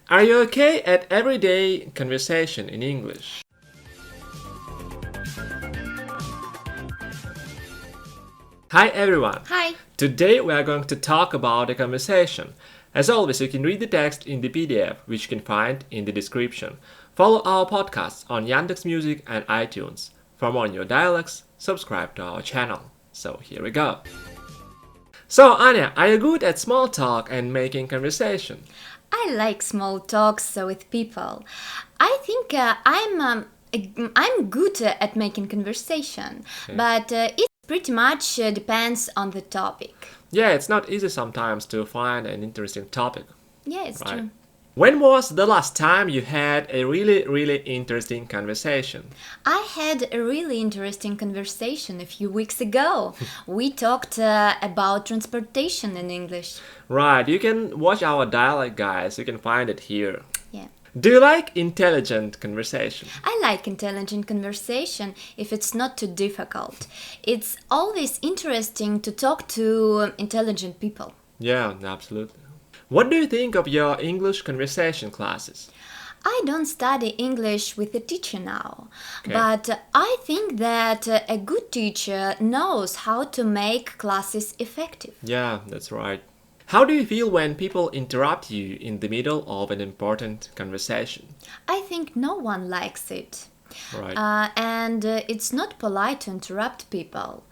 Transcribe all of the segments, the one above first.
Are you okay at everyday conversation in English? Hi everyone! Hi. Today we are going to talk about a conversation. As always, you can read the text in the PDF, which you can find in the description. Follow our podcasts on Yandex Music and iTunes. For more new dialects, subscribe to our channel. So here we go. So Anya, are you good at small talk and making conversation? I like small talks with people. I think I'm good at making conversation, Okay. but it pretty much depends on the topic. Yeah, it's not easy sometimes to find an interesting topic, Yeah, it's right? true. When was the last time you had a really interesting conversation? I had a really interesting conversation a few weeks ago. We talked about transportation in English. Right, you can watch our dialogue, guys. You can find it here. Yeah. Do you like intelligent conversation? I like intelligent conversation if it's not too difficult. It's always interesting to talk to intelligent people. Yeah, absolutely. What do you think of your English conversation classes? I don't study English with a teacher now, Okay. but I think that a good teacher knows how to make classes effective. Yeah, that's right. How do you feel when people interrupt you in the middle of an important conversation? I think no one likes it. Right. And it's not polite to interrupt people.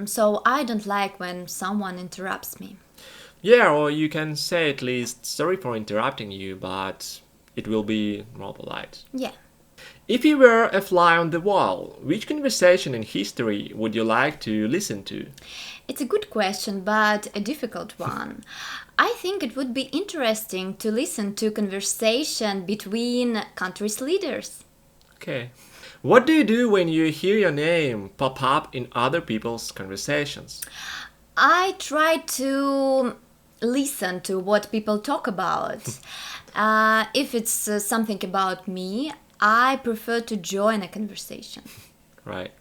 So I don't like when someone interrupts me. Yeah, or you can say at least sorry for interrupting you, but it will be more polite. Yeah. If you were a fly on the wall, which conversation in history would you like to listen to? It's a good question, but a difficult one. I think it would be interesting to listen to conversation between countries' leaders. Okay. What do you do when you hear your name pop up in other people's conversations? I try to listen to what people talk about. If it's something about me, I prefer to join a conversation. Right.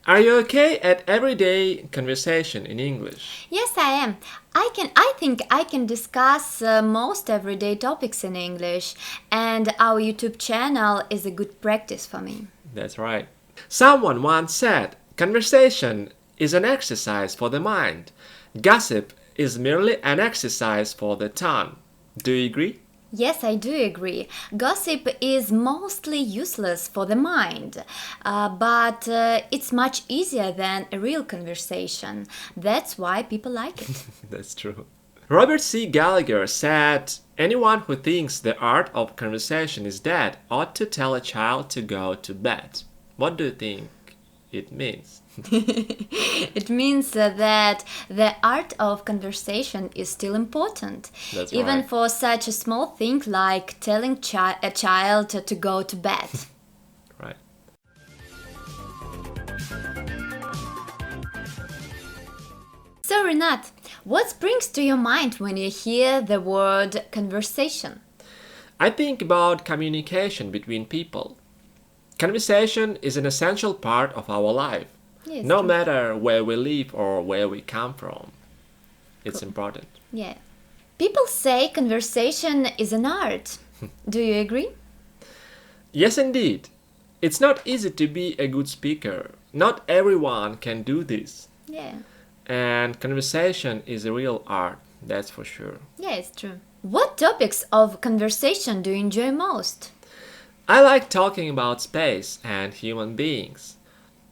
Are you okay at everyday conversation in English? Yes, I am. I think I can discuss most everyday topics in English, and our YouTube channel is a good practice for me. That's right. Someone once said, conversation is an exercise for the mind. Gossip is merely an exercise for the tongue. Do you agree? Yes, I do agree. Gossip is mostly useless for the mind, but it's much easier than a real conversation. That's why people like it. That's true. Robert C. Gallagher said, anyone who thinks the art of conversation is dead ought to tell a child to go to bed. What do you think it means? It means that the art of conversation is still important, That's even right. for such a small thing like telling a child to go to bed. Right. So, Rinat, what springs to your mind when you hear the word conversation? I think about communication between people. Conversation is an essential part of our life, Yes, no true. matter where we live or where we come from. It's Cool. important. Yeah. People say conversation is an art. Do you agree? Yes, indeed. It's not easy to be a good speaker. Not everyone can do this. Yeah. And conversation is a real art, that's for sure. Yeah, it's true. What topics of conversation do you enjoy most? I like talking about space and human beings.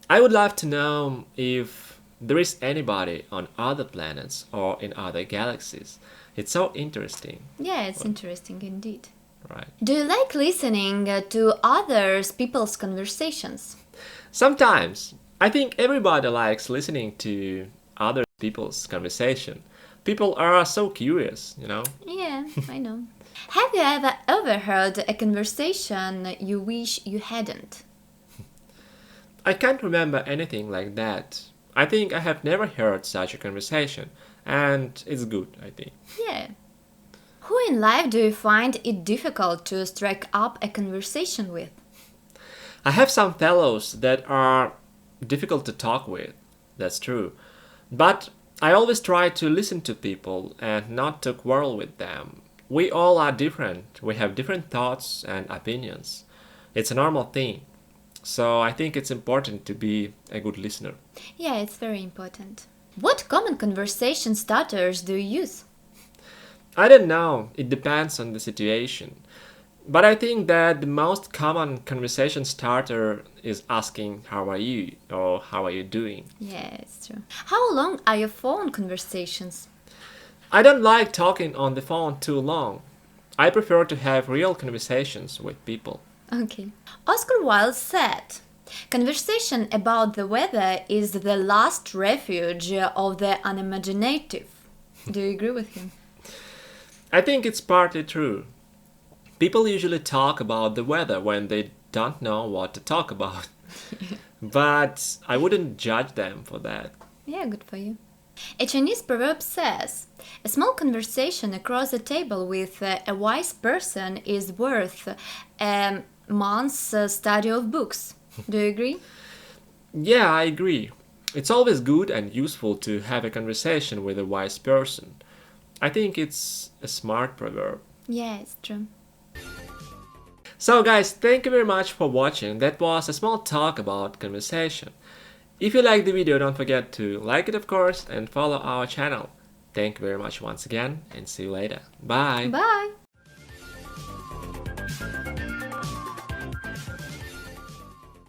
I would love to know if there is anybody on other planets or in other galaxies. It's so interesting, Yeah, it's interesting indeed. right? Do you like listening to others people's conversations? Sometimes I think everybody likes listening to other people's conversation. People are so curious, you know? Yeah, I know. Have you ever overheard a conversation you wish you hadn't? I can't remember anything like that. I think I have never heard such a conversation, and it's good, I think. Yeah. Who in life do you find it difficult to strike up a conversation with? I have some fellows that are difficult to talk with, that's true. But I always try to listen to people and not to quarrel with them. We all are different. We have different thoughts and opinions. It's a normal thing. So I think it's important to be a good listener. Yeah, it's very important. What common conversation starters do you use? I don't know. It depends on the situation. But I think that the most common conversation starter is asking, "How are you?" or "How are you doing?" Yeah, it's true. How long are your phone conversations? I don't like talking on the phone too long. I prefer to have real conversations with people. Okay. Oscar Wilde said, conversation about the weather is the last refuge of the unimaginative. Do you agree with him? I think it's partly true. People usually talk about the weather when they don't know what to talk about. But I wouldn't judge them for that. Yeah, good for you. A Chinese proverb says, a small conversation across the table with a wise person is worth a month's study of books. Do you agree? Yeah, I agree. It's always good and useful to have a conversation with a wise person. I think it's a smart proverb. Yeah, it's true. So, guys, thank you very much for watching. That was a small talk about conversation. If you liked the video, don't forget to like it, of course, and follow our channel. Thank you very much once again, and see you later. Bye. Bye.